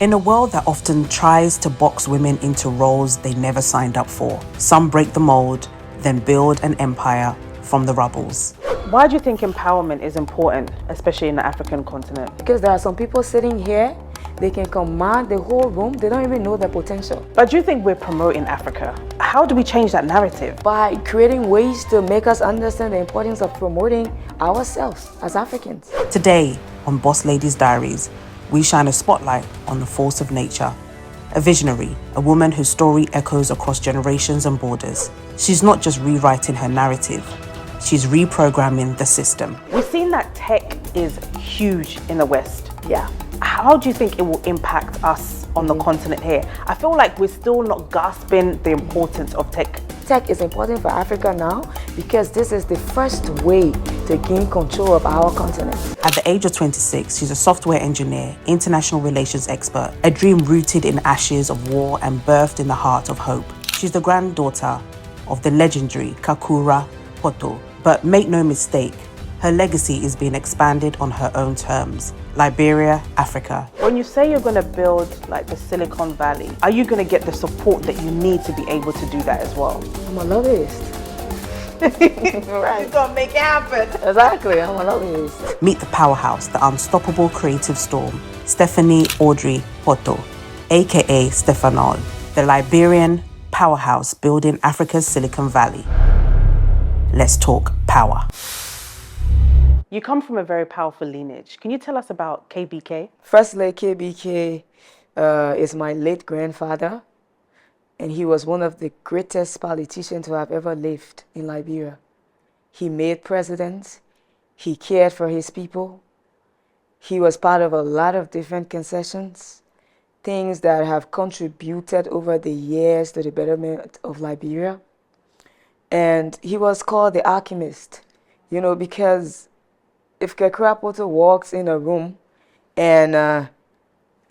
In a world that often tries to box women into roles they never signed up for, some break the mold, then build an empire from the rubbles. Why do you think empowerment is important, especially in the African continent? Because there are some people sitting here, they can command the whole room, they don't even know their potential. But do you think we're promoting Africa? How do we change that narrative? By creating ways to make us understand the importance of promoting ourselves as Africans. Today on Boss Ladies Diaries, we shine a spotlight on the force of nature. A visionary, a woman whose story echoes across generations and borders. She's not just rewriting her narrative, she's reprogramming the system. We've seen that tech is huge in the West. Yeah. How do you think it will impact us on the continent here? I feel like we're still not grasping the importance of tech. Tech is important for Africa now because this is the first way to gain control of our continent. At the age of 26, she's a software engineer, international relations expert, a dream rooted in ashes of war and birthed in the heart of hope. She's the granddaughter of the legendary Kerkula Kpoto. But make no mistake, her legacy is being expanded on her own terms. Liberia, Africa. When you say you're going to build like the Silicon Valley, are you going to get the support that you need to be able to do that as well? I'm a lobbyist. Right. You're going to make it happen. Exactly, I'm a lobbyist. Meet the powerhouse, the unstoppable creative storm, Stephene Audrey Kpoto, aka Stephanol, the Liberian powerhouse building Africa's Silicon Valley. Let's talk power. You come from a very powerful lineage. Can you tell us about KBK? Firstly, KBK is my late grandfather, and he was one of the greatest politicians who have ever lived in Liberia. He made presidents, he cared for his people, he was part of a lot of different concessions, things that have contributed over the years to the betterment of Liberia. And he was called the alchemist, because if Kerkula Kpoto walks in a room and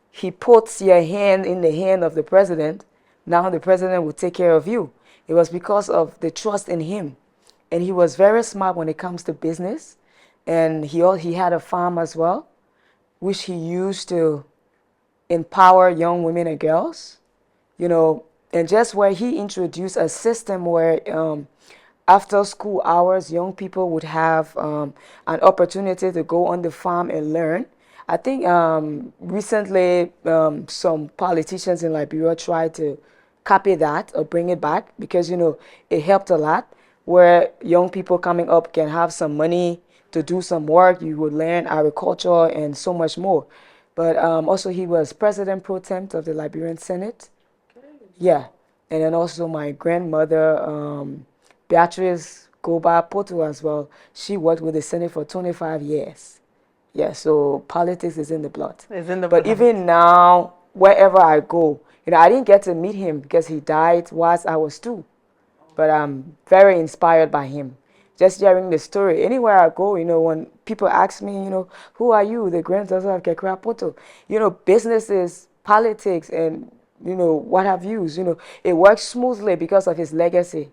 he puts your hand in the hand of the president, now the president will take care of you. It was because of the trust in him. And he was very smart when it comes to business. And he had a farm as well, which he used to empower young women and girls, and just where he introduced a system where after school hours, young people would have an opportunity to go on the farm and learn. I think recently some politicians in Liberia tried to copy that or bring it back because, it helped a lot where young people coming up can have some money to do some work. You would learn agriculture and so much more. But also he was president pro tem of the Liberian Senate. Yeah. And then also my grandmother, Beatrice Poto as well. She worked with the Senate for 25 years. Yeah, so politics is in the blood. It's in the blood. But even now, wherever I go, I didn't get to meet him because he died whilst I was 2. But I'm very inspired by him. Just hearing the story. Anywhere I go, when people ask me, who are you? The granddaughter of Kerkula Poto. Businesses, politics, and, what have you. It works smoothly because of his legacy.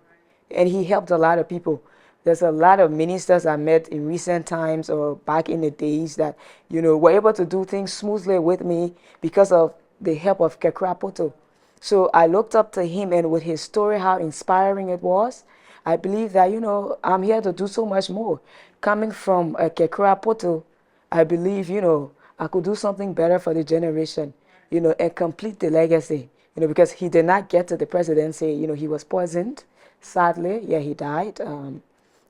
And he helped a lot of people. There's a lot of ministers I met in recent times or back in the days that, were able to do things smoothly with me because of the help of Kerkula Poto. So I looked up to him, and with his story, how inspiring it was, I believe that, I'm here to do so much more. Coming from Kerkula Poto, I believe, I could do something better for the generation, and complete the legacy, because he did not get to the presidency. He was poisoned. Sadly, yeah, he died. And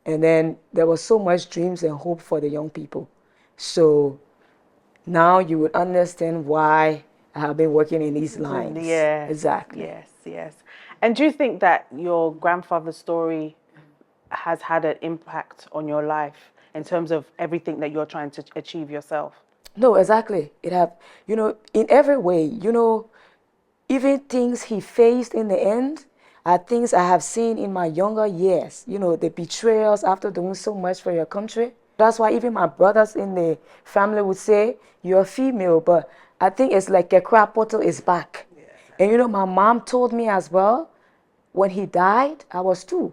then there was so much dreams and hope for the young people. So now you would understand why I have been working in these lines. Yeah. Exactly. Yes. And do you think that your grandfather's story has had an impact on your life in terms of everything that you're trying to achieve yourself? No, exactly. It have, in every way, even things he faced in the end, are things I have seen in my younger years, the betrayals after doing so much for your country. That's why even my brothers in the family would say, you're female, but I think it's like Kerkula Poto is back. Yeah. And my mom told me as well, when he died, I was 2.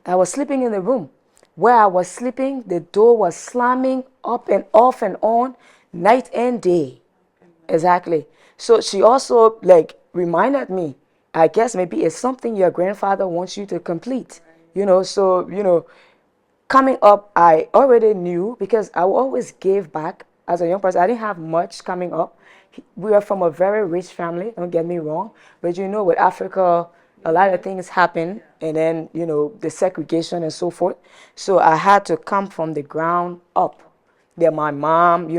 I was sleeping in the room. Where I was sleeping, the door was slamming up and off and on, night and day. Exactly. So she also like reminded me, I guess maybe it's something your grandfather wants you to complete. So coming up, I already knew because I always gave back as a young person. I didn't have much coming up. We are from a very rich family, don't get me wrong. But with Africa, a lot of things happen, and then, the segregation and so forth. So I had to come from the ground up. Then my mom,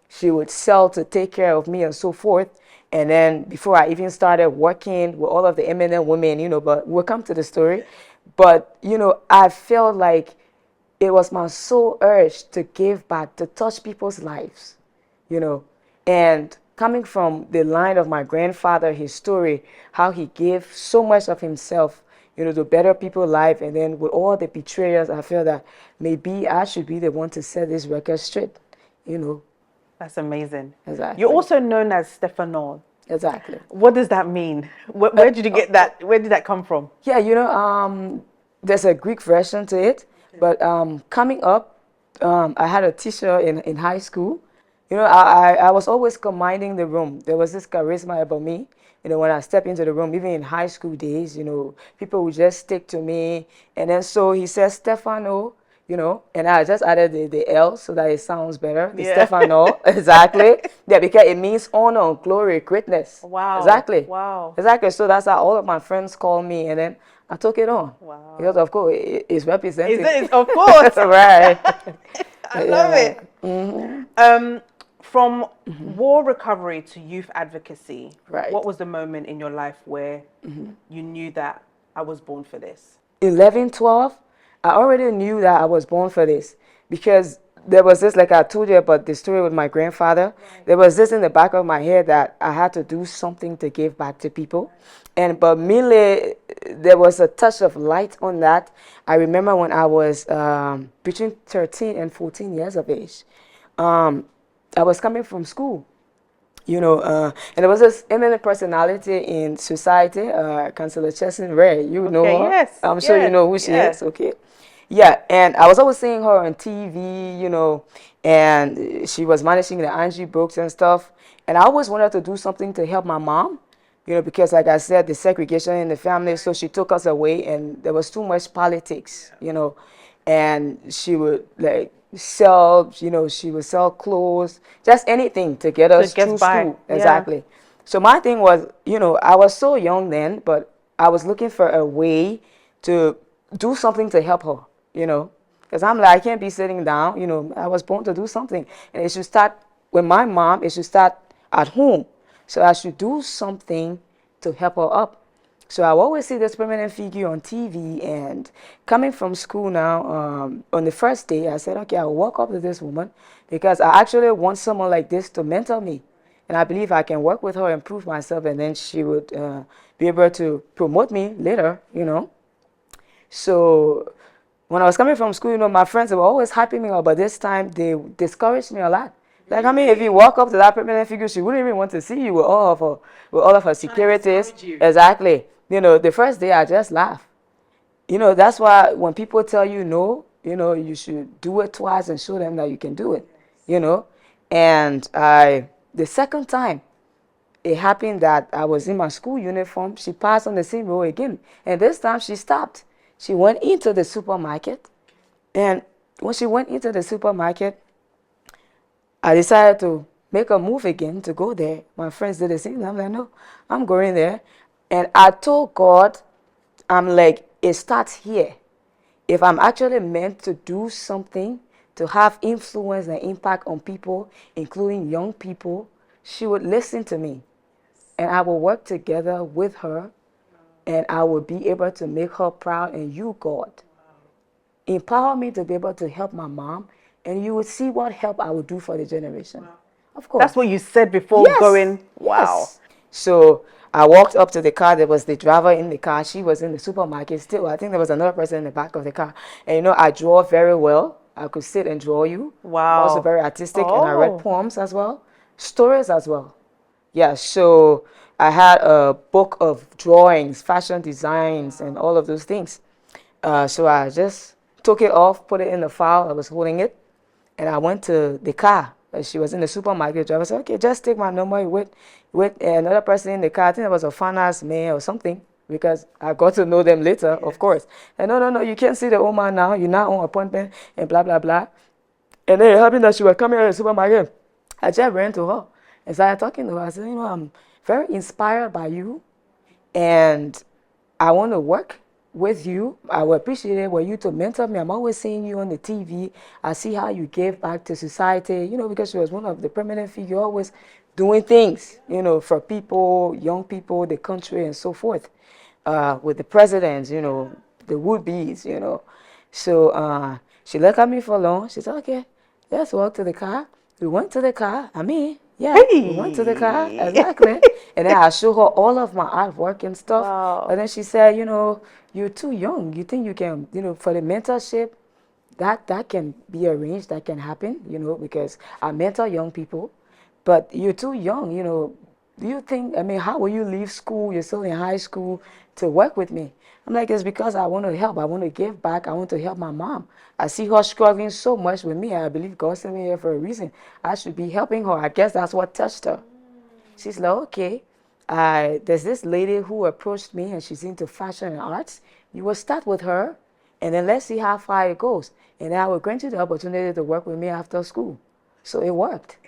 she would sell to take care of me and so forth. And then before I even started working with all of the eminent women, but we'll come to the story. But, I felt like it was my soul urge to give back, to touch people's lives, And coming from the line of my grandfather, his story, how he gave so much of himself, to better people's life. And then with all the betrayers, I feel that maybe I should be the one to set this record straight, That's amazing. Exactly. You're also known as Stephanol. Exactly. What does that mean? Where did you get that? Where did that come from? Yeah, there's a Greek version to it. But coming up, I had a teacher in high school. I was always commanding the room. There was this charisma about me. When I step into the room, even in high school days, people would just stick to me. And then so he says, Stephanol, and I just added the L so that it sounds better. The Stephanol, exactly. Yeah, because it means honor, glory, greatness. Wow. Exactly. Wow. Exactly. So that's how all of my friends call me. And then I took it on. Wow. Because, of course, it's represented. Of course. Right. I love it. Mm-hmm. From war recovery to youth advocacy, right. What was the moment in your life where you knew that I was born for this? 11, 12, I already knew that I was born for this because there was this, like I told you about the story with my grandfather. Right. There was this in the back of my head that I had to do something to give back to people. But mainly, there was a touch of light on that. I remember when I was between 13 and 14 years of age. I was coming from school, and there was this eminent personality in society, Councillor Chesson Ray. You know her? Yes. I'm sure you know who she is, okay? Yeah, and I was always seeing her on TV, and she was managing the Angie books and stuff. And I always wanted to do something to help my mom, because like I said, the segregation in the family, so she took us away and there was too much politics, and she would sell, she would sell clothes, just anything to get us through school. Exactly. So my thing was, I was so young then, but I was looking for a way to do something to help her, because I'm like, I can't be sitting down, I was born to do something. And it should start with my mom, it should start at home. So I should do something to help her up. So I always see this permanent figure on TV, and coming from school now, on the first day, I said, okay, I'll walk up to this woman because I actually want someone like this to mentor me. And I believe I can work with her and prove myself, and then she would be able to promote me later, So when I was coming from school, my friends were always hyping me up, but this time they discouraged me a lot. Like, if you walk up to that permanent figure, she wouldn't even want to see you with all of her securities. Exactly. The first day I just laughed. That's why when people tell you no, you should do it twice and show them that you can do it. And the second time it happened that I was in my school uniform, she passed on the same road again. And this time she stopped. She went into the supermarket. And when she went into the supermarket, I decided to make a move again to go there. My friends did the same. I'm like, no, I'm going there. And I told God, I'm like, it starts here. If I'm actually meant to do something to have influence and impact on people, including young people, she would listen to me. And I will work together with her, and I will be able to make her proud. And you, God, empower me to be able to help my mom, and you will see what help I will do for the generation. Wow. Of course. That's what you said before going, wow. Yes. So I walked up to the car. There was the driver in the car. She was in the supermarket still. I think there was another person in the back of the car. And I draw very well. I could sit and draw you. Wow. I'm also very artistic, and I read poems as well, stories as well. Yeah, so I had a book of drawings, fashion designs, and all of those things. So I just took it off, put it in the file. I was holding it. And I went to the car. She was in the supermarket. The driver said, okay, just take my number with another person in the car. I think it was a finance man or something, because I got to know them later, of course. And no, you can't see the old man now. You're not on appointment and blah, blah, blah. And then it happened that she was coming out of the supermarket. I just ran to her and started talking to her. I said, I'm very inspired by you, and I want to work with you. I would appreciate it for you to mentor me. I'm always seeing you on the TV. I see how you give back to society, because she was one of the prominent figures, always doing things, for people, young people, the country, and so forth, with the presidents, the would-be's, So she looked at me for long. She said, okay, let's walk to the car. We went to the car. We went to the car, exactly. And then I showed her all of my artwork and stuff. Wow. And then she said, you're too young. You think you can, for the mentorship, that can be arranged, that can happen, because I mentor young people. But you're too young, do you think, how will you leave school, you're still in high school, to work with me? I'm like, it's because I want to help. I want to give back. I want to help my mom. I see her struggling so much with me. I believe God sent me here for a reason. I should be helping her. I guess that's what touched her. She's like, okay, there's this lady who approached me, and she's into fashion and arts. You will start with her, and then let's see how far it goes. And then I will grant you the opportunity to work with me after school. So it worked.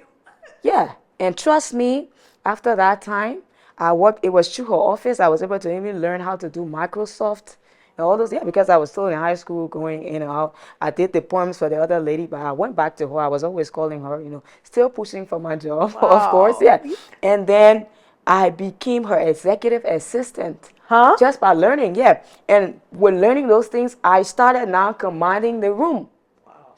Yeah, and trust me, after that time, it was through her office. I was able to even learn how to do Microsoft and all those, because I was still in high school going in and out. I did the poems for the other lady, but I went back to her. I was always calling her, still pushing for my job, of course, yeah. And then I became her executive assistant. Just by learning, yeah. And with learning those things, I started now commanding the room.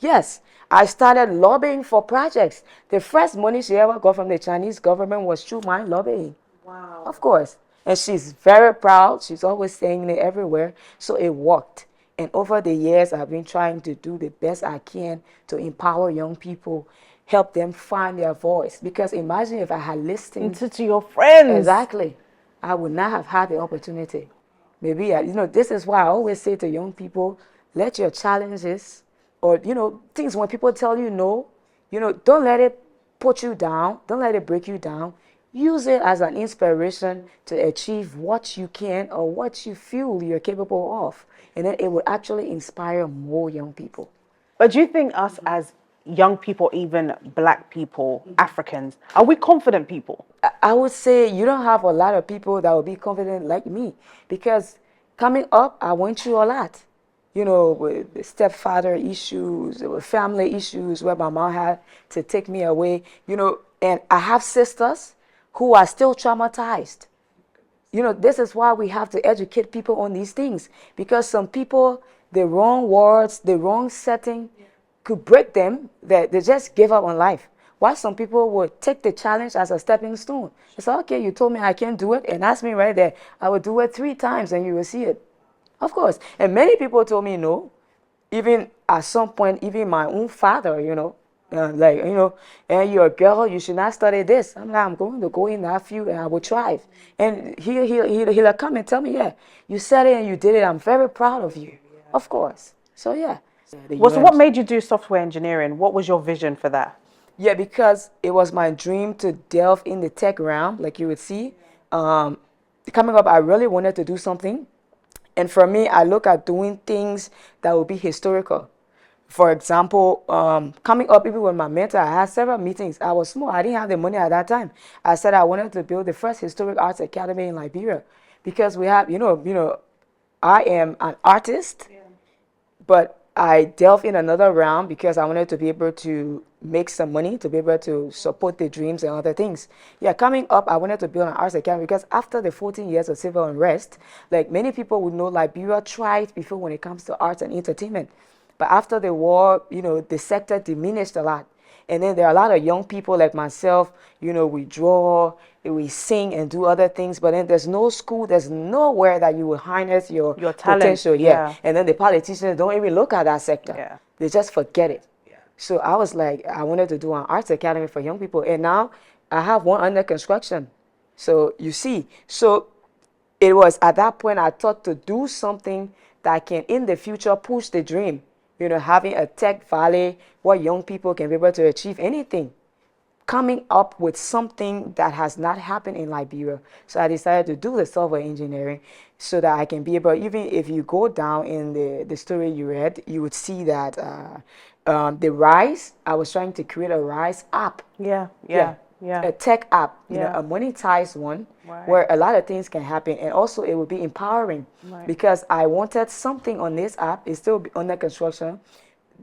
Yes, I started lobbying for projects. The first money she ever got from the Chinese government was through my lobbying. Wow. Of course. And she's very proud. She's always saying it everywhere. So it worked. And over the years, I've been trying to do the best I can to empower young people, help them find their voice. Because imagine if I had listened to your friends. Exactly. I would not have had the opportunity. Maybe, this is why I always say to young people, let your challenges or, things when people tell you no, don't let it put you down. Don't let it break you down. Use it as an inspiration to achieve what you can or what you feel you're capable of. And then it will actually inspire more young people. But do you think us as young people, even Black people, Africans, are we confident people? I would say you don't have a lot of people that will be confident like me, because coming up, I went through a lot. With the stepfather issues, with family issues where my mom had to take me away, and I have sisters who are still traumatized. This is why we have to educate people on these things, because some people, the wrong words, the wrong setting could break them, that they just give up on life. Why some people would take the challenge as a stepping stone. It's like, okay, you told me I can't do it, and ask me right there. I will do it 3 times and you will see it. Of course. And many people told me no. Even at some point, even my own father, and you're a girl, you should not study this. I'm like, I'm going to go in that field and I will thrive. And he'll come and tell me, yeah, you said it and you did it. I'm very proud of you. Of course. So, yeah. So what made you do software engineering? What was your vision for that? Yeah, because it was my dream to delve in the tech realm, like you would see. Coming up, I really wanted to do something. And for me, I look at doing things that will be historical. For example, coming up, even with my mentor, I had several meetings. I was small. I didn't have the money at that time. I said I wanted to build the first historic arts academy in Liberia, because we have, I am an artist, but I delved in another realm because I wanted to be able to make some money, to be able to support the dreams and other things. Yeah, coming up, I wanted to build an arts academy because after the 14 years of civil unrest, like many people would know, Liberia thrived before when it comes to arts and entertainment. But after the war, the sector diminished a lot. And then there are a lot of young people like myself, we draw, we sing and do other things, but then there's no school, there's nowhere that you will harness your talent, potential. Yeah. And then the politicians don't even look at that sector. Yeah. They just forget it. Yeah. So I was like, I wanted to do an arts academy for young people. And now I have one under construction. So you see, so it was at that point I thought to do something that can in the future push the dream. Having a tech valley where young people can be able to achieve anything. coming up with something that has not happened in Liberia. So I decided to do the software engineering so that I can be able, even if you go down in the story you read, you would see that the RISE, I was trying to create a RISE app. Yeah. A tech app, you know, Yeah. a monetized one, Right. where a lot of things can happen, and also it would be empowering, because I wanted something on this app, it's still under construction,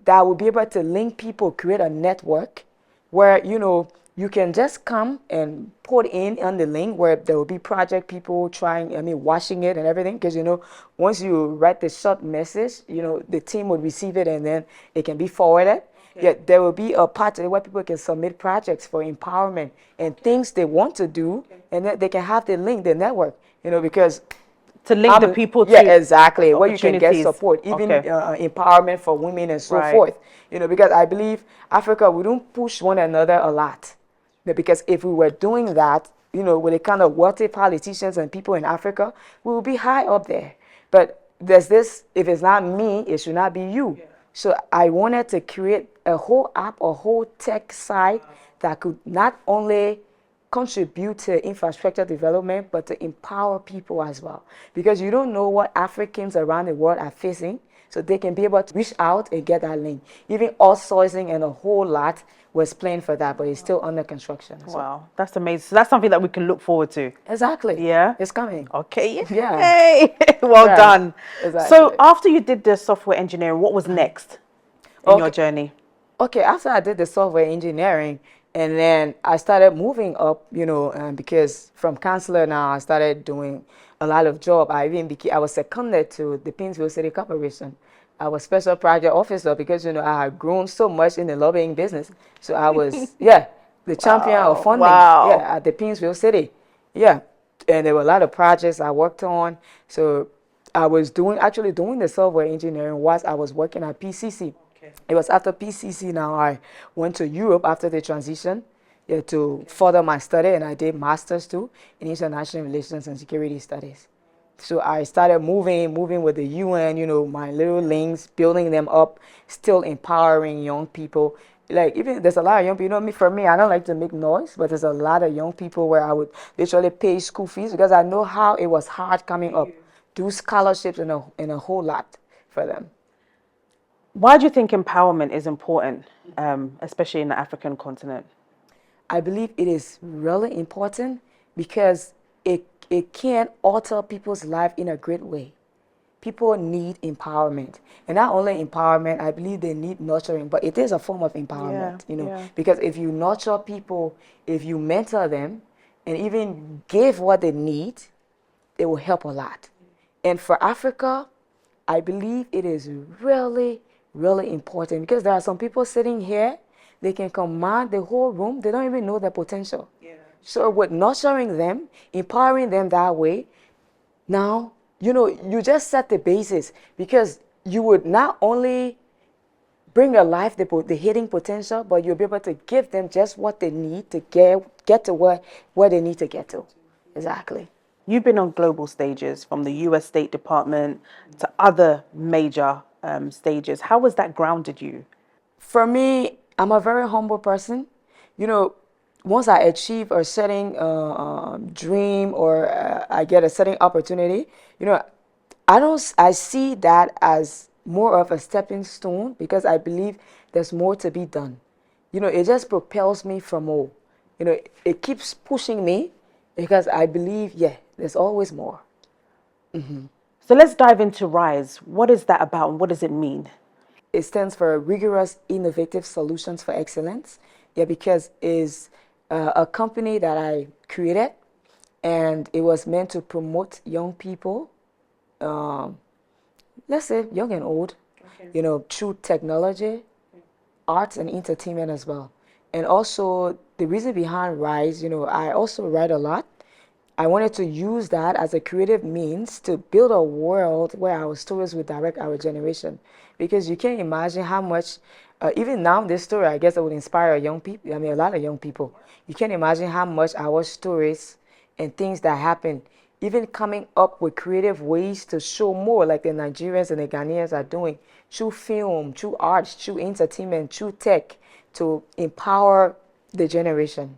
that would be able to link people, create a network where, you know, you can just come and put in on the link where there will be project people watching it and everything. Because, you know, once you write the short message, you know, the team would receive it and then it can be forwarded. Okay. Yeah, there will be a part where people can submit projects for empowerment and things they want to do, and then they can have the link, the network, you know, because to link the people to exactly, where you can get support, even empowerment for women and so forth. You know, because I believe Africa, we don't push one another a lot. Because if we were doing that, you know, with the kind of wealthy politicians and people in Africa, we will be high up there. But there's this, if it's not me, it should not be you. Yeah. So I wanted to create a whole app, a whole tech site that could not only contribute to infrastructure development, but to empower people as well. Because you don't know what Africans around the world are facing, so they can be able to reach out and get that link. Even outsourcing and a whole lot was planned for that, but it's still under construction. Wow, that's amazing. So that's something that we can look forward to. Exactly. Yeah. It's coming. Okay. Yeah. Hey, well done. Exactly. So after you did the software engineering, what was next in your journey? Okay, after I did the software engineering, and then I started moving up, you know, because from counselor now, I started doing a lot of job. I was seconded to the Painesville City Corporation. I was special project officer because, you know, I had grown so much in the lobbying business. So I was, the champion of funding at the Painesville City. Yeah, and there were a lot of projects I worked on. So I was actually doing the software engineering whilst I was working at PCC. It was after PCC now I went to Europe after the transition to further my study, and I did master's too in international relations and security studies. So I started moving with the UN, you know, my little links, building them up, still empowering young people. Like, even there's a lot of young people, you know, for me, I don't like to make noise, but there's a lot of young people where I would literally pay school fees because I know how it was hard coming up, do scholarships and a whole lot for them. Why do you think empowerment is important, especially in the African continent? I believe it is really important because it can alter people's life in a great way. People need empowerment. And not only empowerment, I believe they need nurturing, but it is a form of empowerment, you know, because if you nurture people, if you mentor them, and even give what they need, it will help a lot. And for Africa, I believe it is really, really important because there are some people sitting here, they can command the whole room, they don't even know their potential. So with nurturing them, empowering them that way, now, you know, you just set the basis because you would not only bring alive the hidden potential, but you'll be able to give them just what they need to get to where they need to get to. Exactly. You've been on global stages, from the US State Department to other major stages. How has that grounded you? For me, I'm a very humble person. You know, once I achieve a certain dream or I get a certain opportunity, you know, I see that as more of a stepping stone because I believe there's more to be done. You know, it just propels me for more. You know, it keeps pushing me because I believe, there's always more. Mm-hmm. So let's dive into RISE. What is that about and what does it mean? It stands for Rigorous Innovative Solutions for Excellence. Because it's a company that I created, and it was meant to promote young people, let's say young and old, you know, through technology, arts, and entertainment as well. And also the reason behind RISE, you know, I also write a lot. I wanted to use that as a creative means to build a world where our stories would direct our generation. Because you can't imagine how much, even now this story, I guess it would inspire young people, a lot of young people. You can't imagine how much our stories and things that happen, even coming up with creative ways to show more like the Nigerians and the Ghanaians are doing, through film, through arts, through entertainment, through tech, to empower the generation.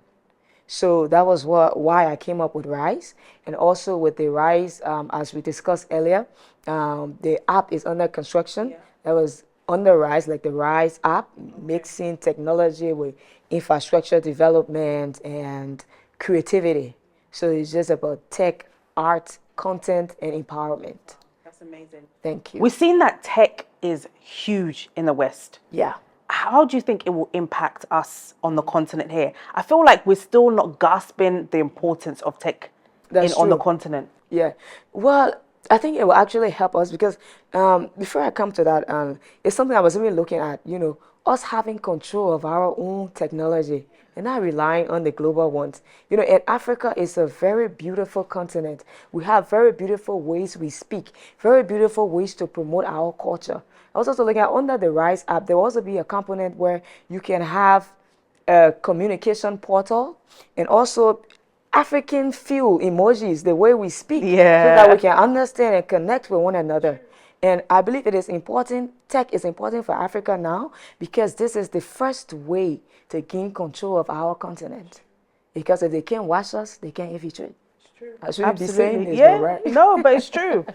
So that was why I came up with Rise. And also with the Rise, as we discussed earlier, the app is under construction. That was under Rise, like the Rise app, mixing technology with infrastructure development and creativity. So it's just about tech, art, content, and empowerment. That's amazing. Thank you. We've seen that tech is huge in the West. Yeah. How do you think it will impact us on the continent here? I feel like we're still not grasping the importance of tech on the continent. Yeah. Well, I think it will actually help us because before I come to that, it's something I was really looking at, us having control of our own technology and not relying on the global ones. And Africa is a very beautiful continent. We have very beautiful ways we speak, very beautiful ways to promote our culture. I was also looking at under the Rise app, there will also be a component where you can have a communication portal and also African feel emojis, the way we speak, so that we can understand and connect with one another. And I believe it is important, tech is important for Africa now because this is the first way to gain control of our continent. Because if they can't watch us, they can't infiltrate. It's true. I shouldn't be saying this, yeah, right? No, but it's true.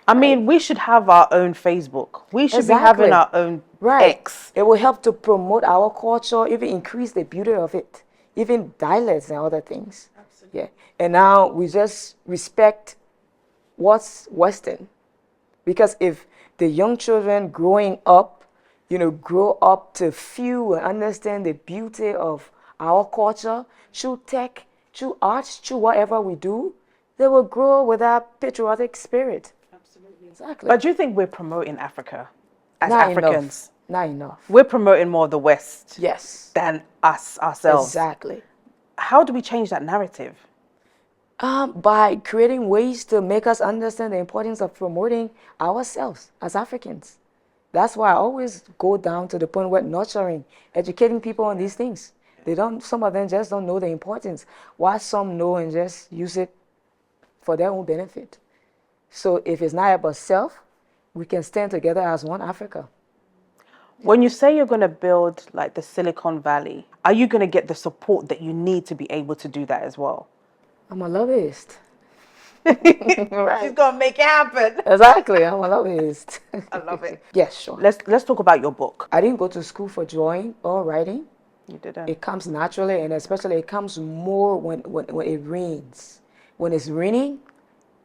I mean, we should have our own Facebook. We should be having our own X. It will help to promote our culture, even increase the beauty of it, even dialects and other things. Absolutely. Yeah. And now we just respect what's Western. Because if the young children growing up, grow up to feel and understand the beauty of our culture, through tech, through arts, through whatever we do, they will grow with that patriotic spirit. Absolutely. Exactly. But do you think we're promoting Africa as Not Africans? Not enough. We're promoting more of the West than us ourselves. Exactly. How do we change that narrative? By creating ways to make us understand the importance of promoting ourselves as Africans. That's why I always go down to the point where nurturing, educating people on these things. Some of them just don't know the importance, while some know and just use it for their own benefit. So if it's not about self, we can stand together as one Africa. When you say you're going to build like the Silicon Valley, are you going to get the support that you need to be able to do that as well? I'm a lobbyist. Right. She's going to make it happen. Exactly, I'm a lobbyist. I love it. Yes, sure. Let's talk about your book. I didn't go to school for drawing or writing. You didn't? It comes naturally, and especially it comes more when it rains. When it's raining,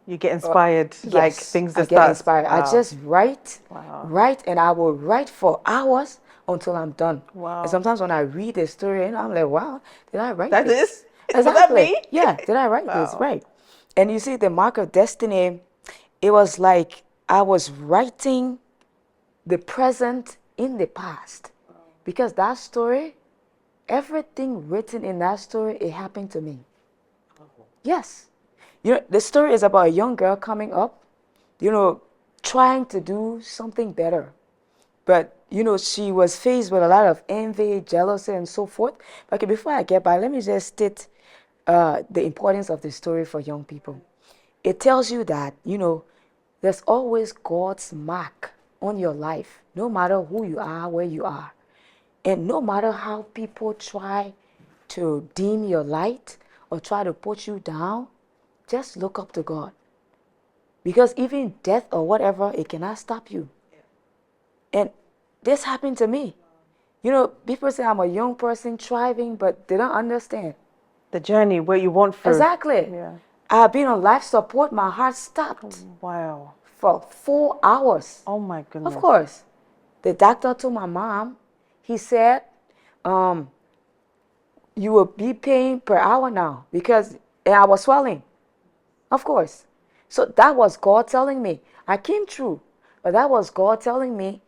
you get inspired, like things that I get inspired. Wow. I just write, and I will write for hours until I'm done. Wow. And sometimes when I read the story, I'm like, wow, did I write this? Exactly. Was that me? Yeah, did I write this? Right. And you see, the mark of destiny, it was like I was writing the present in the past. Because that story, everything written in that story, it happened to me. Yes. The story is about a young girl coming up, trying to do something better. But, she was faced with a lot of envy, jealousy, and so forth. Okay, before I get by, let me just state the importance of the story for young people. It tells you that, there's always God's mark on your life, no matter who you are, where you are. And no matter how people try to dim your light or try to put you down, just look up to God. Because even death or whatever, it cannot stop you. And this happened to me. People say I'm a young person thriving, but they don't understand. The journey where you want through. Exactly. Yeah. I've been on life support. My heart stopped. Oh, wow. For 4 hours. Oh my goodness. Of course. The doctor told my mom, he said, you will be paying per hour now because I was swelling. Of course. So that was God telling me. I came through. But that was God telling me,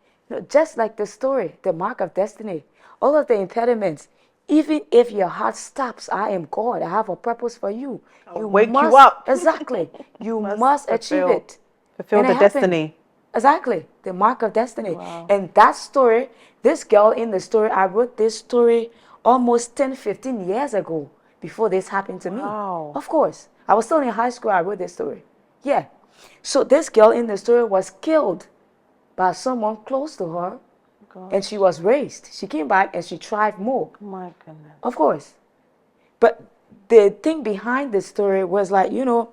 just like the story, the mark of destiny, all of the impediments, even if your heart stops, I am God. I have a purpose for you. I'll wake you up. Exactly. You must achieve it. Fulfill the destiny. Exactly. The mark of destiny. Wow. And that story, this girl in the story, I wrote this story almost 10, 15 years ago before this happened to me. Of course. I was still in high school. I wrote this story. Yeah. So this girl in the story was killed by someone close to her. And she was raised. She came back and she thrived more. My goodness. Of course. But the thing behind the story was like, you know,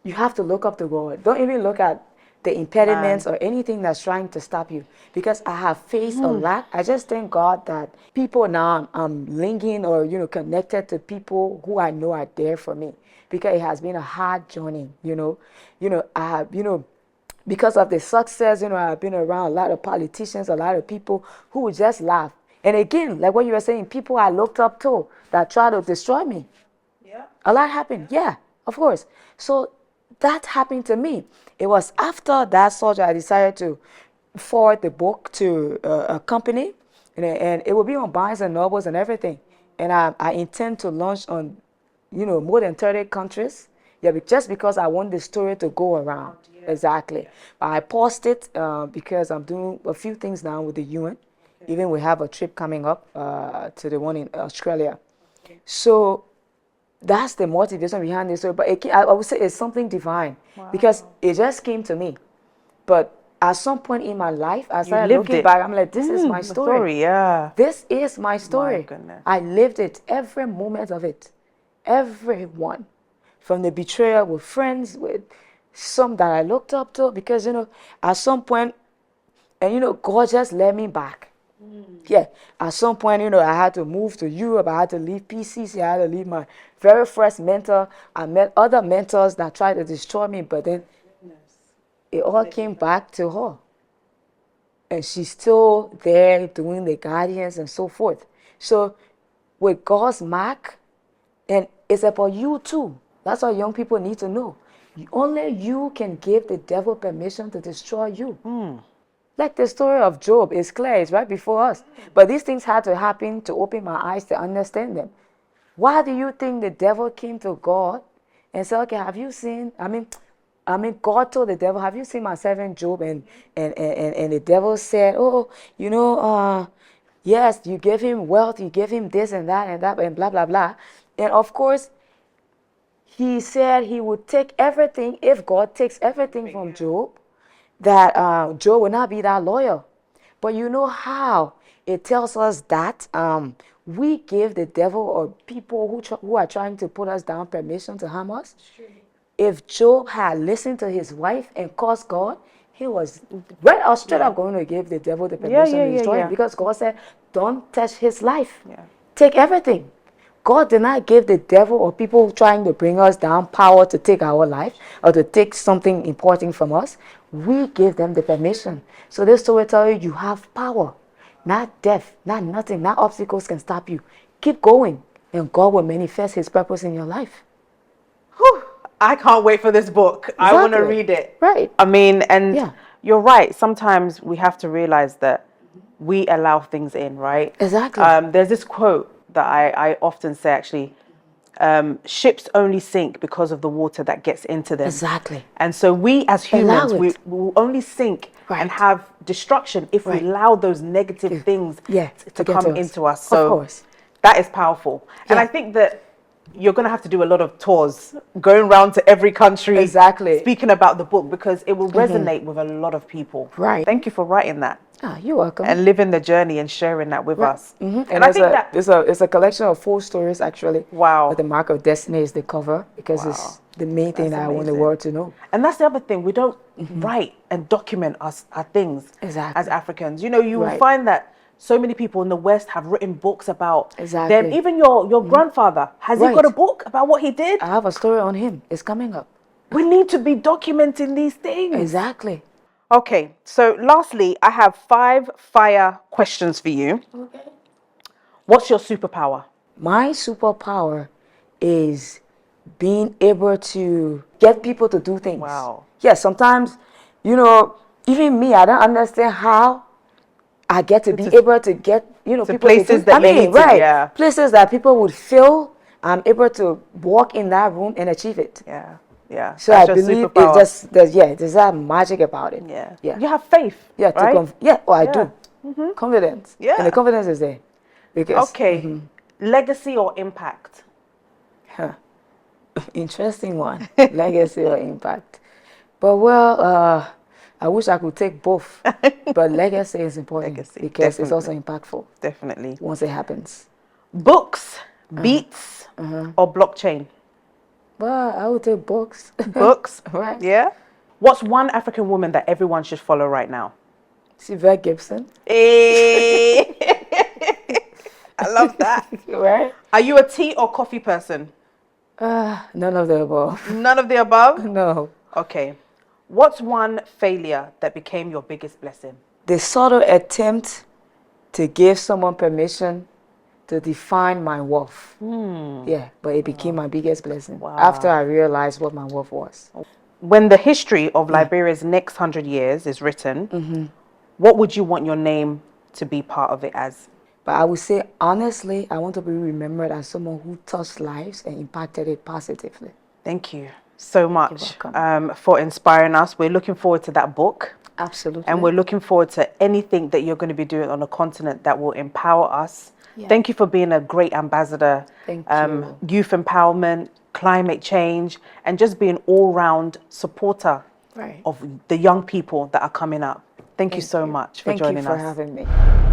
you have to look up to God. Don't even look at the impediments or anything that's trying to stop you. Because I have faced a lot. I just thank God that people now, I'm linking or, you know, connected to people who I know are there for me. Because it has been a hard journey, you know. I have, you know, because of the success, you know, I've been around a lot of politicians, a lot of people who would just laugh. And again, like what you were saying, people I looked up to that tried to destroy me. Yeah. A lot happened. Yeah, of course. So that happened to me. It was after that surgery I decided to forward the book to a company, and it will be on Barnes and Nobles and everything. And I intend to launch on, you know, more than 30 countries. Yeah, just because I want the story to go around. Exactly. Yeah. I paused it because I'm doing a few things now with the UN. Okay. Even we have a trip coming up to the one in Australia. Okay. So that's the motivation behind this story. But I would say it's something divine. Wow. Because it just came to me. But at some point in my life, I started looking back. I'm like, this is my story. Yeah. This is my story. My goodness. I lived it, every moment of it. Everyone. From the betrayal with friends, with some that I looked up to. Because, you know, at some point, and, you know, God just led me back. Yeah, at some point, you know, I had to move to Europe. I had to leave PCC. I had to leave my very first mentor. I met other mentors that tried to destroy me, but then it all came back to her. And she's still there doing the guardians and so forth. So with God's mark, and it's about you too. That's what young people need to know. Only you can give the devil permission to destroy you. Like the story of Job is clear, it's right before us. But these things had to happen to open my eyes to understand them. Why do you think the devil came to God and said, okay, have you seen, I mean, God told the devil, have you seen my servant Job? And the devil said, oh, you know, yes, you gave him wealth, you gave him this and that and blah, blah, blah. And of course, he said he would take everything, if God takes everything from Job, that Job will not be that loyal. But you know how it tells us that we give the devil or people who are trying to put us down permission to harm us. Sure. If Job had listened to his wife and cursed God, he was right out straight up going to give the devil the permission to destroy him, because God said, don't touch his life. Yeah. Take everything. God did not give the devil or people trying to bring us down power to take our life or to take something important from us. We give them the permission. So this story tells you, you have power. Not death, not nothing, not obstacles can stop you. Keep going and God will manifest his purpose in your life. Whew, I can't wait for this book. Exactly. I want to read it. Right. I mean, and you're right. Sometimes we have to realize that we allow things in, right? Exactly. There's this quote that I often say, actually, ships only sink because of the water that gets into them. Exactly. And so we as humans, we will only sink and have destruction if we allow those negative things to come into us. So of course. That is powerful. And I think that you're going to have to do a lot of tours, going around to every country, speaking about the book, because it will resonate with a lot of people. Right. Thank you for writing that. You're welcome. And living the journey and sharing that with us. And I think that it's a collection of 4 stories, actually. Wow. But the Mark of Destiny is the cover, because it's the main thing that I want the world to know. And that's the other thing. We don't write and document our things as Africans. You know, you will find that so many people in the West have written books about them. Even your grandfather, has he got a book about what he did? I have a story on him. It's coming up. We need to be documenting these things. Exactly. Okay, so lastly, I have 5 fire questions for you. Okay. What's your superpower? My superpower is being able to get people to do things. Wow. Yeah, sometimes, you know, even me, I don't understand how I get to be able to get, you know, people places to do, that need to, places that people would feel I'm able to walk in that room and achieve it. Yeah. Yeah. So I believe it's just there's that magic about it. Yeah. Yeah. You have faith. Yeah. Right? I do. Confidence. Yeah. And the confidence is there. Because, legacy or impact? Interesting one. Legacy or impact. But well, I wish I could take both. But legacy is important because it's also impactful. Definitely. Once it happens. Books Beats or blockchain? Well, I would take books. Books? Right. Yeah. What's one African woman that everyone should follow right now? Sylvia Gibson. Hey. I love that. Right? Are you a tea or coffee person? None of the above. None of the above? No. Okay. What's one failure that became your biggest blessing? The sort of attempt to give someone permission to define my worth. Yeah, but it became my biggest blessing after I realized what my worth was. When the history of Liberia's next 100 years is written, what would you want your name to be part of it as? But I would say, honestly, I want to be remembered as someone who touched lives and impacted it positively. Thank you so much for inspiring us. We're looking forward to that book. Absolutely. And we're looking forward to anything that you're going to be doing on the continent that will empower us. Yeah. Thank you for being a great ambassador. Thank you. Youth empowerment, climate change, and just being all-round supporter of the young people that are coming up. Thank you so much for joining us. Thank you for having me.